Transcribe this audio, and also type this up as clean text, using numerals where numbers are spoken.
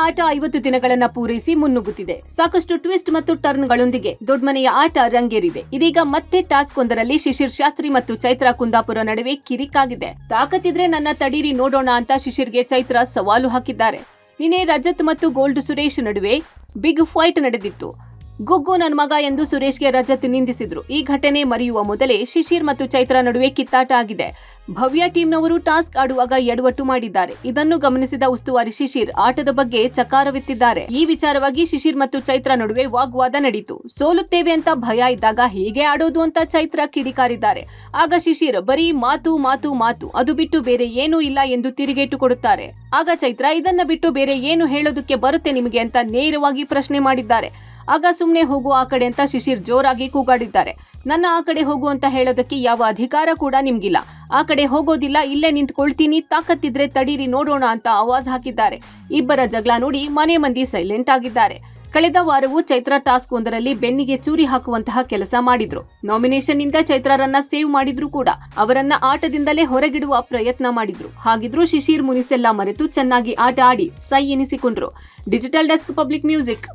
ಆಟ 50 ದಿನಗಳನ್ನ ಪೂರೈಸಿ ಮುನ್ನುಗ್ಗುತ್ತಿದೆ. ಸಾಕಷ್ಟು ಟ್ವಿಸ್ಟ್ ಮತ್ತು ಟರ್ನ್ಗಳೊಂದಿಗೆ ದೊಡ್ಡಮನೆಯ ಆಟ ರಂಗೇರಿದೆ. ಇದೀಗ ಮತ್ತೆ ಟಾಸ್ಕ್ ಒಂದರಲ್ಲಿ ಶಿಶಿರ್ ಶಾಸ್ತ್ರಿ ಮತ್ತು ಚೈತ್ರಾ ಕುಂದಾಪುರ ನಡುವೆ ಕಿರಿಕಾಗಿದೆ. ತಾಕತ್ತಿದ್ರೆ ನನ್ನ ತಡೀರಿ ನೋಡೋಣ ಅಂತ ಶಿಶಿರ್ಗೆ ಚೈತ್ರಾ ಸವಾಲು ಹಾಕಿದ್ದಾರೆ. ನಿನ್ನೆ ರಜತ್ ಮತ್ತು ಗೋಲ್ಡ್ ಸುರೇಶ್ ನಡುವೆ ಬಿಗ್ ಫೈಟ್ ನಡೆದಿತ್ತು. ಗುಗ್ಗು ನನ್ನ ಮಗ ಎಂದು ಸುರೇಶ್ಗೆ ರಜತ್ ನಿಂದಿಸಿದ್ರು. ಈ ಘಟನೆ ಮರೆಯುವ ಮೊದಲೇ ಶಿಶಿರ್ ಮತ್ತು ಚೈತ್ರಾ ನಡುವೆ ಕಿತ್ತಾಟ ಆಗಿದೆ. ಭವ್ಯ ಟೀಮ್ನವರು ಟಾಸ್ಕ್ ಆಡುವಾಗ ಎಡವಟ್ಟು ಮಾಡಿದ್ದಾರೆ. ಇದನ್ನು ಗಮನಿಸಿದ ಉಸ್ತುವಾರಿ ಶಿಶಿರ್ ಆಟದ ಬಗ್ಗೆ ಚಕಾರವೆತ್ತಿದ್ದಾರೆ. ಈ ವಿಚಾರವಾಗಿ ಶಿಶಿರ್ ಮತ್ತು ಚೈತ್ರಾ ನಡುವೆ ವಾಗ್ವಾದ ನಡೆಯಿತು. ಸೋಲುತ್ತೇವೆ ಅಂತ ಭಯ ಇದ್ದಾಗ ಹೇಗೆ ಆಡೋದು ಅಂತ ಚೈತ್ರಾ ಕಿಡಿಕಾರಿದ್ದಾರೆ. ಆಗ ಶಿಶಿರ್ ಬರೀ ಮಾತು ಮಾತು ಮಾತು, ಅದು ಬಿಟ್ಟು ಬೇರೆ ಏನೂ ಇಲ್ಲ ಎಂದು ತಿರುಗೇಟು ಕೊಡುತ್ತಾರೆ. ಆಗ ಚೈತ್ರಾ ಇದನ್ನ ಬಿಟ್ಟು ಬೇರೆ ಏನು ಹೇಳೋದಕ್ಕೆ ಬರುತ್ತೆ ನಿಮಗೆ ಅಂತ ನೇರವಾಗಿ ಪ್ರಶ್ನೆ ಮಾಡಿದ್ದಾರೆ. ಆಗ ಸುಮ್ನೆ ಹೋಗು ಆ ಕಡೆ ಅಂತ ಶಿಶಿರ್ ಜೋರಾಗಿ ಕೂಗಾಡಿದ್ದಾರೆ. ನನ್ನ ಆ ಕಡೆ ಹೋಗು ಅಂತ ಹೇಳೋದಕ್ಕೆ ಯಾವ ಅಧಿಕಾರ ಕೂಡ ನಿಮ್ಗಿಲ್ಲ. ಆ ಕಡೆ ಹೋಗೋದಿಲ್ಲ, ಇಲ್ಲೇ ನಿಂತ್ಕೊಳ್ತೀನಿ, ತಾಕತ್ತಿದ್ರೆ ತಡೀರಿ ನೋಡೋಣ ಅಂತ ಆವಾಜ್ ಹಾಕಿದ್ದಾರೆ. ಇಬ್ಬರ ಜಗಳ ನೋಡಿ ಮನೆ ಮಂದಿ ಸೈಲೆಂಟ್ ಆಗಿದ್ದಾರೆ. ಕಳೆದ ವಾರವೂ ಚೈತ್ರಾ ಟಾಸ್ಕ್ ಒಂದರಲ್ಲಿ ಬೆನ್ನಿಗೆ ಚೂರಿ ಹಾಕುವಂತಹ ಕೆಲಸ ಮಾಡಿದ್ರು. ನಾಮಿನೇಷನ್ ನಿಂದ ಚೈತ್ರಾರನ್ನ ಸೇವ್ ಮಾಡಿದ್ರು ಕೂಡ. ಅವರನ್ನ ಆಟದಿಂದಲೇ ಹೊರಗಿಡುವ ಪ್ರಯತ್ನ ಮಾಡಿದ್ರು. ಹಾಗಿದ್ರೂ ಶಿಶಿರ್ ಮುನಿಸೆಲ್ಲ ಮರೆತು ಚೆನ್ನಾಗಿ ಆಟ ಆಡಿ ಸೈ ಎನಿಸಿಕೊಂಡ್ರು. Digital desk public music.